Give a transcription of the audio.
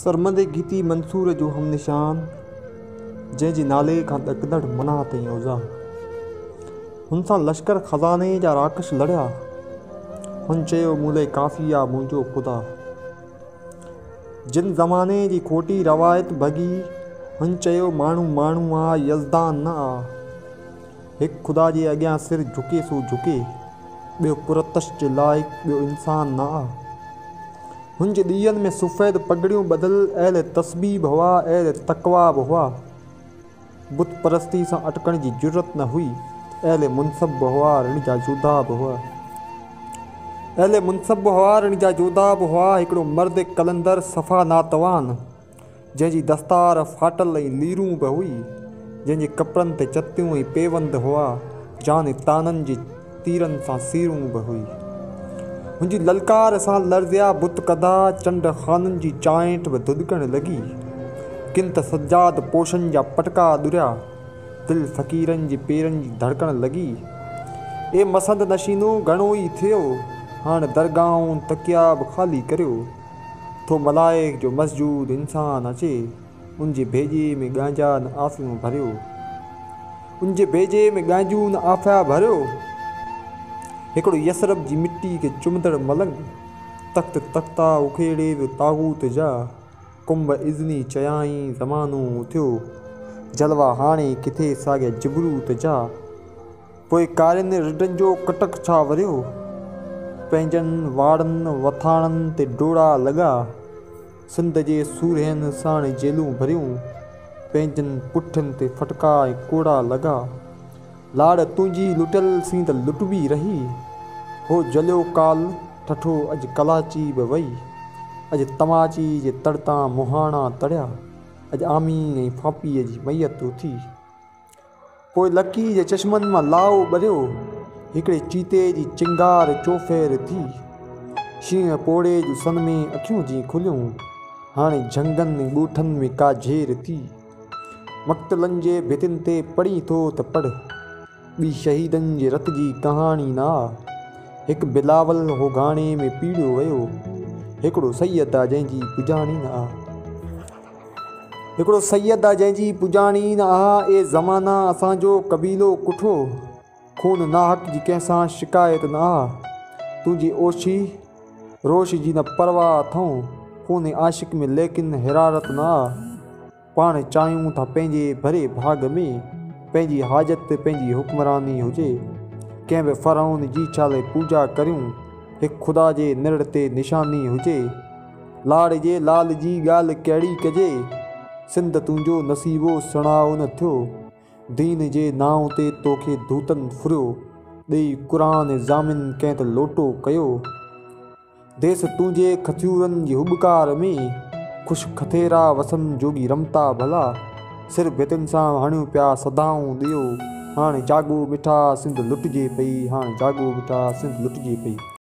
सरमदे गीती मंसूर जो हम निशान जंहिंजे नाले खां ॾकंदड़ मना ताईं औज़ा हुन सां लश्कर खज़ाने जा राकश लड़िया। हुन चयो मूले काफ़ी आ मुंहिंजो ख़ुदा। जिन ज़माने जी खोटी रवायत भॻी हुन चयो माण्हू माण्हू आ यज़दान न आ। हिकु ख़ुदा जे अॻियां सिर झुके सो झुके, ॿियो पुरतश जे लाइक़ ॿियो इंसान न आ। हुन जे ॾींहंनि में सफ़ेद पगड़ियूं ॿधल अहले तस्बीह बि हुआ, अहले तक़वा बि हुआ। बुत परस्ती सां अटकण जी ज़रूरत न हुई। अहले मुनसब बि हुआ, ऋण जा जोधा बि हुआ। अहले मुनसब बि हुआ, ऋण जा जोधा बि हुआ। हिकिड़ो मर्द कलंदर सफ़ा नातवान, जंहिंजी दस्तार फाटल ऐं लीरूं बि हुई, जंहिंजे कपिड़नि ते चतियूं ऐं पेवंद हुआ, जान ताननि जे तीरनि सां सीरूं बि हुई। हुनजी ललकार सां लर्ज़िया बुत कदा, चंड खाननि जी चांइट बि दुदकण लॻी। किन त सजाद पोशनि जा पटका दुरिया, दिलि फ़क़ीरनि जे पेरनि जी धड़कण लॻी। ए मसंद नशीनो घणो ई थियो, हाणे दरगाहूं तकिया बि ख़ाली करियो। थो मलाइक जो मसजूद इंसान अचे, उनजे भेजे में गांजा न आफ़ियूं भरियो। उनजे भेजे में गांजूं न आफ़िया भरियो। हिकिड़ो यसरब जी मिट्टी खे चुमंदड़ मलंग, तख़्त तख़्ता उखेड़े वियो तागूत जा। कुंभ इज़नी चयाईं ज़मानो थियो, जलवा हाणे किथे साॻिया जिबरूत जा। पोइ कारियुनि रिढनि जो कटक छा वरियो, पंहिंजनि वाड़नि वथाणनि ते डोड़ा लॻा। सिंध जे सूरहनि साण जेलूं भरियूं, पंहिंजनि पुठियुनि ते फटका ऐं कोड़ा लॻा। लाड़ तुंहिंजी लुटियल सी त लुटबी रही, हो जलियो काल ठठो अॼु कलाची बि वई। अॼु तमाची जे तड़तां मुहाणा तड़िया, अॼु आमी ऐं फापीअ जी मैयत उथी। पोइ लकी जे चश्मनि मां लाओ ॿरियो, हिकिड़े चीते जी चिंगार चोफेर थी। शींहं पोड़े जूं सन में अखियूं जी खुलियूं, हाणे झंगनि ऐं ॻोठनि में का झेर थी। मक़्तलनि जे भितियुनि ते पढ़ी थो त पढ़, ॿी शहीदनि जे रत जी कहाणी न आ। हिकु बिलावल हो गाणे में पीड़ियो वियो, हिकिड़ो सैयद आ जंहिंजी पुॼाणी न आ। हिकिड़ो सैयद आ जंहिंजी पुॼाणी न आ। ए ज़माना असांजो कबीलो कुठो, खून नाहक जी कंहिंसां शिकायत न आ। तुंहिंजी ओछी रोश जी न परवाह अथऊं, खून आशिक में लेकिन हिरारत न आ। पाण चाहियूं था पंहिंजे भरे भाग में, पंहिंजी हाजत पंहिंजी हुक्मरानी हुजे। कंहिं बि फ़रौन जी छाले पूॼा करियूं, हिकु ख़ुदा जे निड़ ते निशानी हुजे। लाड़ जे लाल जी ॻाल्हि कहिड़ी कजे, सिंध तुंहिंजो नसीबो सुणाओ न थियो। दीन जे नाव ते तोखे धूतनि फुरियो, ॾेई क़ुरान ज़ामिन कंहिं त लोटो कयो। देस तुंहिंजे खथियूरनि जी हुबकार में, ख़ुशि खथेरा वसन जोगी रमता भला। सिर भितियुनि सां हणियूं पिया सदाऊं ॾियो, हाणे जाॻो मिठा सिंध लुटिजे पई, हाणे जाॻो मिठा सिंध लुटिजे पई।